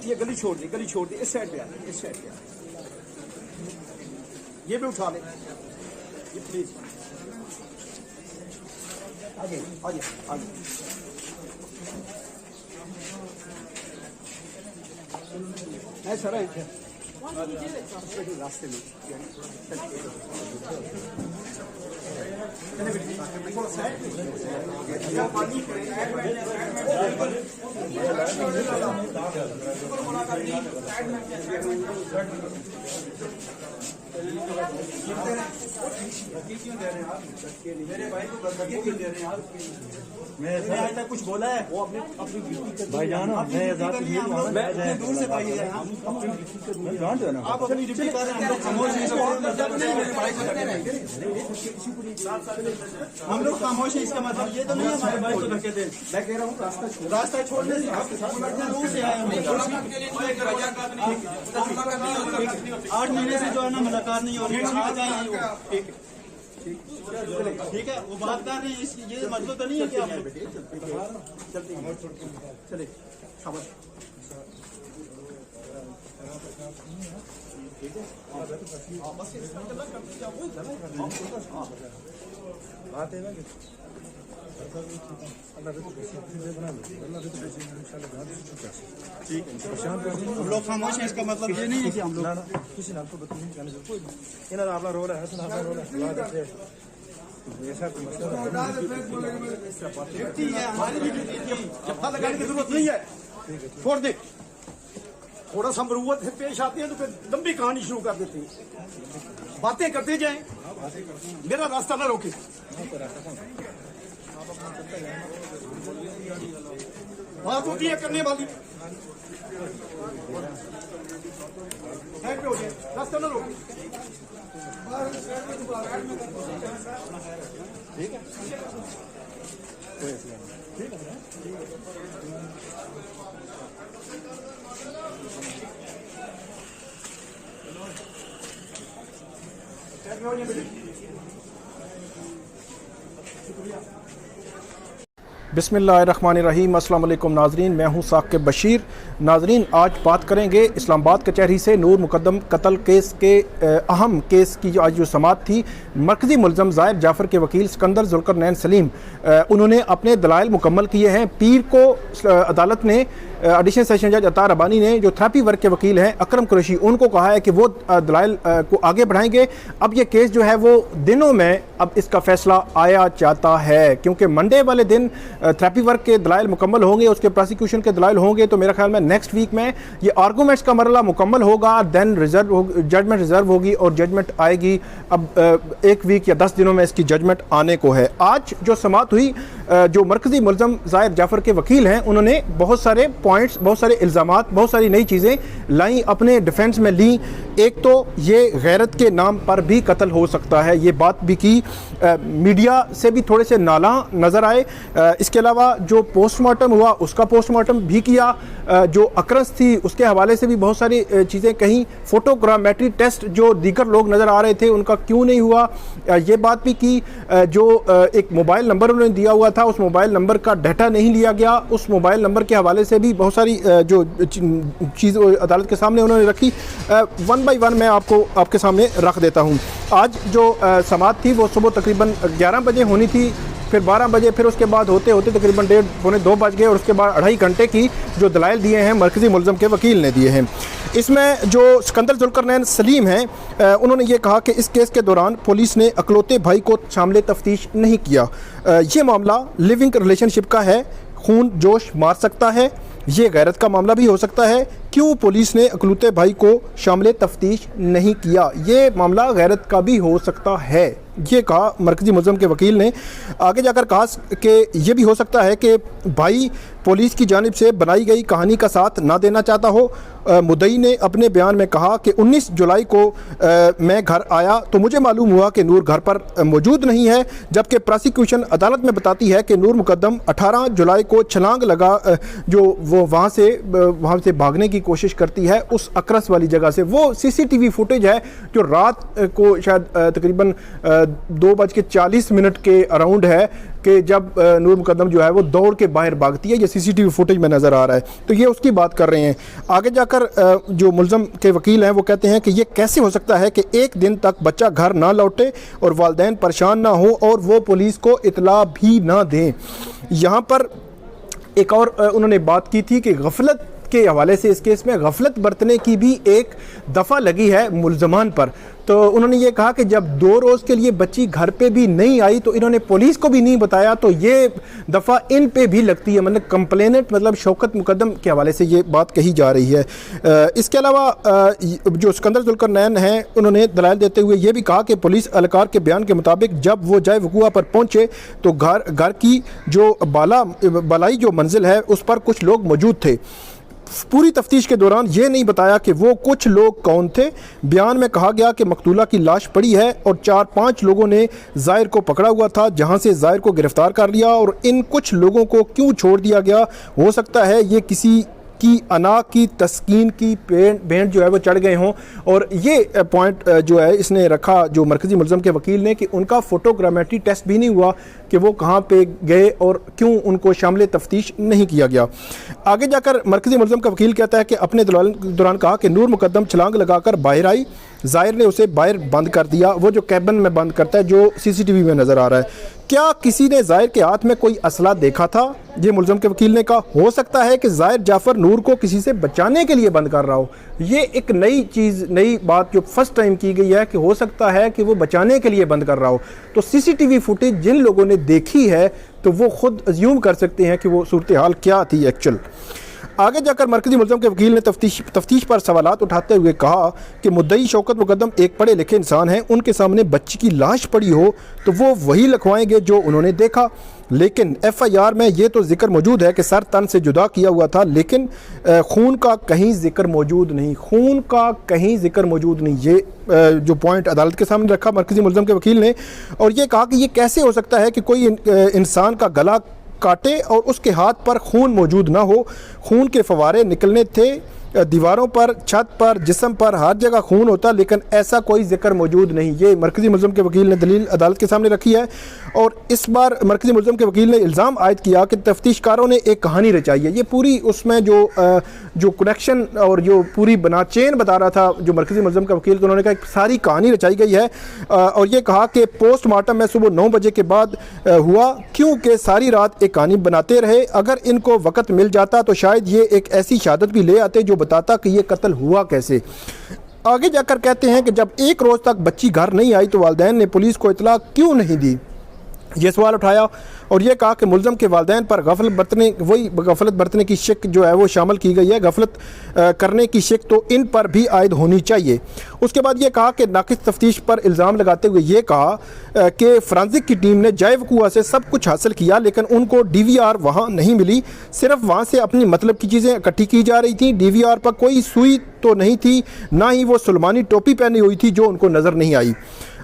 ये गली छोड़ दी, गली छोड़ दी, इस साइड पे आ, इस साइड पे आ, ये भी उठा ले, ये प्लीज आगे आगे आगे। नहीं सर रास्ते में मेरे भाई को क्यों दे रहे हैं? मैं आज तक कुछ बोला है? वो अपने अपनी भाई जानो मैं दूर से भाई आप अपनी ड्यूटी कर रहे हैं, हम लोग खामोश है, इसका मतलब ये तो नहीं है हमारे भाई को धक्के दे। मैं कह रहा हूँ रास्ता छोड़ने से दूर से आए हम 8 महीने से जो है ना मुलाकात नहीं हो रही, आज आए हैं वो। ठीक है वो बात कर रहे हैं, ये मतलब तो नहीं है कि आप चलते चले शाबाश। बात है ना कि ठीक है हम लोग खामोश हैं, इसका मतलब ये नहीं है कि हम लोग किसी नाम को अपना रोल है, अपना रोल है, ऐसा कोई मसला लगाने की जरूरत नहीं है। छोड़ दे, थोड़ा सा मरूवत पेश आती है तो फिर लंबी कहानी शुरू कर देते हैं। बातें करते जाएं, मेरा रास्ता ना रोके। बात होती है करने वाली, हो जाए रास्ता ना रोके। ठीक है ठीक है बिस्मिल्लाहिर्रहमानिर्रहीम। अस्सलाम वालेकुम नाजरीन, मैं हूं साकिब बशीर। नाजरीन आज बात करेंगे इस्लामाबाद कचहरी से नूर मुकद्दम कत्ल केस के अहम केस की आज जो समाअत थी। मरकज़ी मुलज़म ज़ाहिर जाफ़र के वकील सिकंदर ज़ुल्करनैन सलीम उन्होंने अपने दलाइल मुकम्मल किए हैं। पीर को अदालत ने एडिशनल सेशन जज अतार रबानी ने जो थेरेपी वर्क के वकील हैं अकरम कुरैशी उनको कहा है कि वो दलाइल को आगे बढ़ाएंगे। अब ये केस जो है वो दिनों में अब इसका फैसला आया चाहता है, क्योंकि मंडे वाले दिन थेरेपी वर्क के दलाइल मुकम्मल होंगे, उसके प्रोसिक्यूशन के दलाइल होंगे, तो मेरा ख्याल में नेक्स्ट वीक में ये आर्गूमेंट्स का मरला मुकम्मल होगा, देन जजमेंट रिजर्व होगी और जजमेंट आएगी। अब 1 वीक या 10 दिनों में इसकी जजमेंट आने को है। आज जो समाअत हुई, जो मरकज़ी मुलज़म ज़ाहिर जाफ़र के वकील हैं उन्होंने बहुत सारे पॉइंट्स, बहुत सारे इल्ज़ामात, बहुत सारी नई चीज़ें लाई, अपने डिफेंस में ली। एक तो ये गैरत के नाम पर भी कत्ल हो सकता है, ये बात भी की। मीडिया से भी थोड़े से नाला नज़र आए। इसके अलावा जो पोस्टमार्टम हुआ उसका पोस्टमार्टम भी किया, जो अक्रस थी उसके हवाले से भी बहुत सारी चीज़ें कहीं। फोटोग्रामेट्री टेस्ट जो दीगर लोग नज़र आ रहे थे उनका क्यों नहीं हुआ, ये बात भी की। जो एक मोबाइल नंबर उन्होंने दिया हुआ था उस मोबाइल नंबर का डाटा नहीं लिया गया, उस मोबाइल नंबर के हवाले से भी बहुत सारी जो चीज़ अदालत के सामने उन्होंने रखी। 1 बाय 1 मैं आपके सामने रख देता हूँ। आज जो समाअत थी वो सुबह तकरीबन 11 बजे होनी थी, फिर 12 बजे, फिर उसके बाद होते होते तकरीबन 1:30 पौने 2 बज गए और उसके बाद 2.5 घंटे की जो दलाइल दिए हैं मरकज़ी मुलज़म के वकील ने दिए हैं। इसमें जो सिकंदर ज़ुल्करनैन सलीम हैं उन्होंने ये कहा कि इस केस के दौरान पुलिस ने अकलौते भाई को शामिल तफ्तीश नहीं किया। ये मामला लिविंग रिलेशनशिप का है, खून जोश मार सकता है, ये गैरत का मामला भी हो सकता है। क्यों पुलिस ने अकलौते भाई को शामिल तफ्तीश नहीं किया, ये मामला गैरत का भी हो सकता है, ये कहा मरकज़ी मुलज़म के वकील ने। आगे जाकर कहा कि ये भी हो सकता है कि भाई पुलिस की जानिब से बनाई गई कहानी का साथ ना देना चाहता हो। मुद्दई ने अपने बयान में कहा कि 19 जुलाई को मैं घर आया तो मुझे मालूम हुआ कि नूर घर पर मौजूद नहीं है, जबकि प्रोसिक्यूशन अदालत में बताती है कि नूर मुकद्दम 18 जुलाई को छलांग लगा, जो वो वहाँ से भागने की कोशिश करती है उस अक्रस वाली जगह से। वो CCTV फुटेज है जो रात को शायद तकरीबन 2:40 के अराउंड है कि जब नूर मुकद्दम जो है वो दौड़ के बाहर भागती है, ये सीसीटीवी फुटेज में नज़र आ रहा है। तो ये उसकी बात कर रहे हैं। आगे जाकर जो मुलज़म के वकील हैं वो कहते हैं कि ये कैसे हो सकता है कि एक दिन तक बच्चा घर ना लौटे और वालिदैन परेशान ना हो और वो पुलिस को इतला भी ना दें। यहाँ पर एक और उन्होंने बात की थी कि गफलत के हवाले से इस केस में गफलत बरतने की भी एक दफ़ा लगी है मुल्ज़मान पर। तो उन्होंने ये कहा कि जब 2 रोज़ के लिए बच्ची घर पे भी नहीं आई तो इन्होंने पुलिस को भी नहीं बताया, तो ये दफ़ा इन पे भी लगती है। मतलब कंप्लेनेंट मतलब शौकत मुकद्दम के हवाले से ये बात कही जा रही है। इसके अलावा जो सिकंदर जुल्करनैन हैं उन्होंने दलाइल देते हुए ये भी कहा कि पुलिस एहलकार के बयान के मुताबिक जब वो जाए वक़ूआ पर पहुँचे तो घर की जो बालाई जो मंजिल है उस पर कुछ लोग मौजूद थे। पूरी तफ्तीश के दौरान ये नहीं बताया कि वो कुछ लोग कौन थे। बयान में कहा गया कि मकतूला की लाश पड़ी है और 4-5 लोगों ने ज़ाहिर को पकड़ा हुआ था, जहां से ज़ाहिर को गिरफ्तार कर लिया। और इन कुछ लोगों को क्यों छोड़ दिया गया, हो सकता है ये किसी की अना की तस्कीन की भेंट जो है वो चढ़ गए हों। और ये पॉइंट जो है इसने रखा जो मरकज़ी मुल्ज़म के वकील ने कि उनका फ़ोटोग्रामेट्री टेस्ट भी नहीं हुआ कि वो कहाँ पे गए और क्यों उनको शामिल तफ्तीश नहीं किया गया। आगे जाकर मरकज़ी मुल्ज़म का वकील कहता है कि अपने दौरान कहा कि नूर मुकद्दम छलांग लगाकर बाहर आई, ज़ाहिर ने उसे बाहर बंद कर दिया, वो जो कैबिन में बंद करता है जो सीसीटीवी में नज़र आ रहा है। क्या किसी ने ज़ाहिर के हाथ में कोई असला देखा था? ये मुल्ज़म के वकील ने कहा हो सकता है कि ज़ाहिर जाफ़र नूर को किसी से बचाने के लिए बंद कर रहा हो। ये एक नई चीज़, नई बात जो फर्स्ट टाइम की गई है कि हो सकता है कि वो बचाने के लिए बंद कर रहा हो। तो सीसीटीवी फुटेज जिन लोगों ने देखी है तो वो खुद अज्यूम कर सकते हैं कि वो सूरत हाल क्या थी एक्चुअल। आगे जाकर मरकज़ी मुल्ज़म के वकील ने तफ्तीश पर सवालात उठाते हुए कहा कि मुद्दई शौकत मुकद्दम एक पढ़े लिखे इंसान हैं, उनके सामने बच्ची की लाश पड़ी हो तो वो वही लिखवाएंगे जो उन्होंने देखा। लेकिन FIR में ये तो जिक्र मौजूद है कि सर तन से जुदा किया हुआ था, लेकिन खून का कहीं जिक्र मौजूद नहीं, खून का कहीं जिक्र मौजूद नहीं। ये जो पॉइंट अदालत के सामने रखा मरकज़ी मुल्ज़म के वकील ने, और ये कहा कि ये कैसे हो सकता है कि कोई इंसान का गला काटे और उसके हाथ पर खून मौजूद ना हो। खून के फवारे निकलने थे, दीवारों पर, छत पर, जिस्म पर, हर जगह खून होता, लेकिन ऐसा कोई जिक्र मौजूद नहीं। ये मरकज़ी मुल्ज़म के वकील ने दलील अदालत के सामने रखी है। और इस बार मरकज़ी मुल्ज़म के वकील ने इल्ज़ाम आयद किया कि तफ्तीशकारों ने एक कहानी रचाई है। ये पूरी उसमें जो कनेक्शन और जो पूरी बना चेन बता रहा था जो मरकज़ी मुल्ज़म का वकील, तो उन्होंने कहा एक सारी कहानी रचाई गई है। और ये कहा कि पोस्टमार्टम में सुबह 9 बजे के बाद हुआ, क्योंकि सारी रात एक कहानी बनाते रहे। अगर इनको वक़्त मिल जाता तो शायद ये एक ऐसी शहादत भी ले आते जो बताता कि ये कत्ल हुआ कैसे। आगे जाकर कहते हैं कि जब एक रोज़ तक बच्ची घर नहीं आई तो वालिदैन ने पुलिस को इतला क्यों नहीं दी, ये सवाल उठाया। और ये कहा कि मुल्ज़म के वालिदैन पर गफलत बरतने की शिक जो है वो शामिल की गई है, गफलत करने की शिक तो इन पर भी आयद होनी चाहिए। उसके बाद ये कहा कि नाक़िस तफ्तीश पर इल्ज़ाम लगाते हुए ये कहा कि फ़ॉरेंसिक की टीम ने जाए वक़ूआ से सब कुछ हासिल किया, लेकिन उनको DVR वहाँ नहीं मिली, सिर्फ वहाँ से अपनी मतलब की चीज़ें इकट्ठी की जा रही थी। DVR पर कोई सुई तो नहीं थी, ना ही वो सुलेमानी टोपी पहनी हुई थी जो उनको नज़र नहीं आई।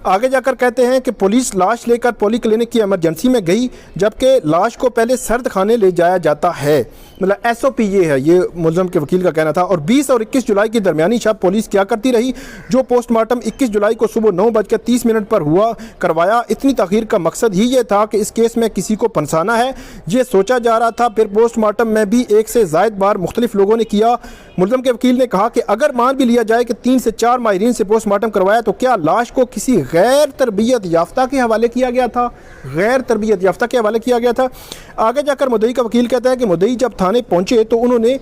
आगे जाकर कहते हैं कि पुलिस लाश लेकर पॉली क्लिनिक की इमरजेंसी में गई, जबकि लाश को पहले सर्द खाने ले जाया जाता है। मतलब SOP ये है, ये मुल्ज़म के वकील का कहना था। और 20 और 21 जुलाई की दरमियानी शब पुलिस क्या करती रही? जो पोस्टमार्टम 21 जुलाई को सुबह 9:30 पर हुआ करवाया। इतनी तख़ीर का मकसद ही ये था कि इस केस में किसी को फंसाना है, ये सोचा जा रहा था। फिर पोस्टमार्टम में भी 1 से ज़ायद बार मुख्तलिफ लोगों ने किया। मुल्ज़म के वकील ने कहा कि अगर मान भी लिया जाए कि 3 से 4 माहिरीन से पोस्टमार्टम करवाया तो क्या लाश को किसी गैर तरबियत याफ्ता के हवाले किया गया था? गैर तरबियत याफ्ता के हवाले किया गया था। आगे जाकर मुद्दई का वकील कहता है कि मुद्दई जब थाने पहुंचे तो उन्होंने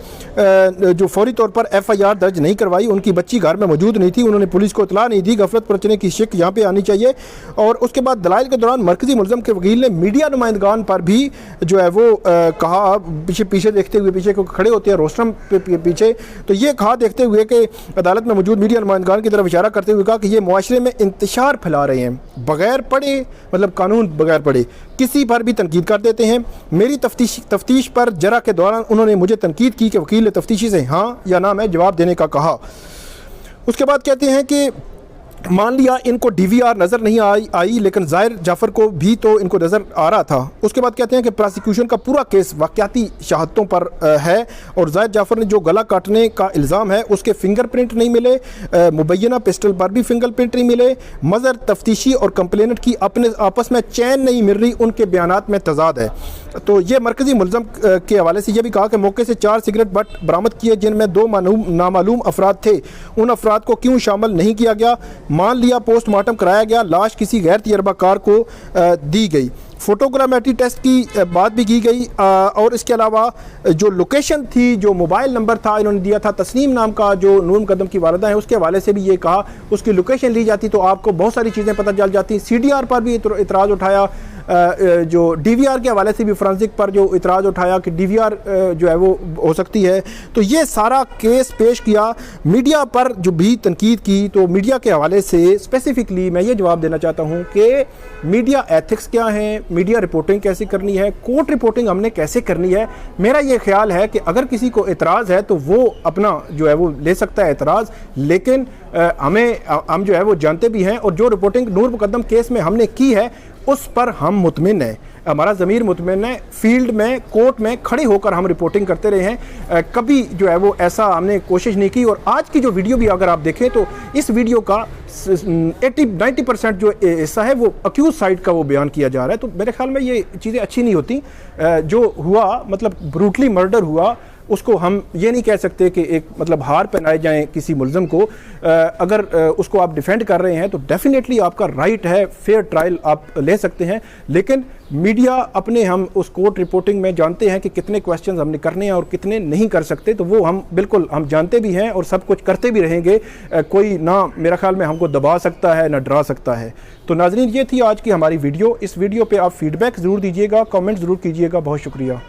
जो फौरी तौर पर FIR दर्ज नहीं करवाई, उनकी बच्ची घर में मौजूद नहीं थी, उन्होंने पुलिस को इतला नहीं दी। गफलत बरतने की शिक यहाँ पे आनी चाहिए। और उसके बाद दलाइल के दौरान मरकज़ी मुल्ज़म के वकील ने मीडिया नुमाइंदगान पर भी जो है वो कहा, पीछे देखते हुए, पीछे को खड़े होते हैं रोस्टरम पीछे, तो ये कहा देखते हुए कि अदालत में मौजूद मीडिया नुमाइंदगान की तरफ इशारा करते हुए कहा कि ये मुआशरे में इंतशार फैला रहे हैं, बगैर पढ़े, मतलब कानून बगैर पढ़े किसी पर भी तनकीद कर देते हैं। मेरी तफ्तीश पर जरा के दौरान उन्होंने मुझे तनकीद की कि वकील ने तफ्तीशी से हाँ या ना में जवाब देने का कहा। उसके बाद कहते हैं कि मान लिया इनको डीवीआर नज़र नहीं आई लेकिन ज़ाहिर जाफ़र को भी तो इनको नज़र आ रहा था। उसके बाद कहते हैं कि प्रोसिक्यूशन का पूरा केस वाक़याती शहादतों पर है और ज़ाहिर जाफ़र ने जो गला काटने का इल्ज़ाम है उसके फिंगरप्रिंट नहीं मिले, मुबैना पिस्टल पर भी फिंगरप्रिंट नहीं मिले, मज़र तफ्तीशी और कंप्लेनेंट की अपने आपस में चैन नहीं मिल रही, उनके बयानात में तजाद है। तो ये मरकज़ी मुलज़म के हवाले से ये भी कहा कि मौके से 4 सिगरेट बट बरामद किए जिनमें 2 नामालूम अफराद थे, उन अफराद को क्यों शामिल नहीं किया गया। मान लिया पोस्टमार्टम कराया गया, लाश किसी गैर तजर्बाकार को दी गई। फोटोग्रामेट्री टेस्ट की बात भी की गई और इसके अलावा जो लोकेशन थी, जो मोबाइल नंबर था इन्होंने दिया था, तस्नीम नाम का जो नूर मुकद्दम की वालिदा है उसके हवाले से भी ये कहा उसकी लोकेशन ली जाती तो आपको बहुत सारी चीज़ें पता चल जाती। CDR पर भी इतराज़ उठाया, जो DVR के हवाले से भी फोरेंसिक पर जो इतराज़ उठाया कि DVR जो है वो हो सकती है। तो ये सारा केस पेश किया, मीडिया पर जो भी तनकीद की, तो मीडिया के हवाले से स्पेसिफिकली मैं ये जवाब देना चाहता हूँ कि मीडिया एथिक्स क्या हैं, मीडिया रिपोर्टिंग कैसे करनी है, कोर्ट रिपोर्टिंग हमने कैसे करनी है। मेरा ये ख्याल है कि अगर किसी को एतराज़ है तो वो अपना जो है वो ले सकता है एतराज़, लेकिन हम जो है वो जानते भी हैं और जो रिपोर्टिंग नूर मुकद्दम केस में हमने की है उस पर हम मुतमिन हैं, हमारा ज़मीर मुतमिन है। फील्ड में, कोर्ट में खड़े होकर हम रिपोर्टिंग करते रहे हैं, कभी जो है वो ऐसा हमने कोशिश नहीं की। और आज की जो वीडियो भी अगर आप देखें तो इस वीडियो का 80-90% जो हिस्सा है वो अक्यूज साइड का वो बयान किया जा रहा है। तो मेरे ख्याल में ये चीज़ें अच्छी नहीं होती। जो हुआ मतलब ब्रूटली मर्डर हुआ, उसको हम ये नहीं कह सकते कि एक मतलब हार पहनाए जाएं किसी मुल्ज़म को। अगर उसको आप डिफेंड कर रहे हैं तो डेफिनेटली आपका राइट है, फेयर ट्रायल आप ले सकते हैं, लेकिन मीडिया अपने हम उस कोर्ट रिपोर्टिंग में जानते हैं कि कितने क्वेश्चंस हमने करने हैं और कितने नहीं कर सकते, तो वो हम बिल्कुल हम जानते भी हैं और सब कुछ करते भी रहेंगे। कोई ना मेरा ख्याल में हमको दबा सकता है ना डरा सकता है। तो नाज़रीन, ये थी आज की हमारी वीडियो। इस वीडियो पे आप फीडबैक ज़रूर दीजिएगा, कमेंट ज़रूर कीजिएगा। बहुत शुक्रिया।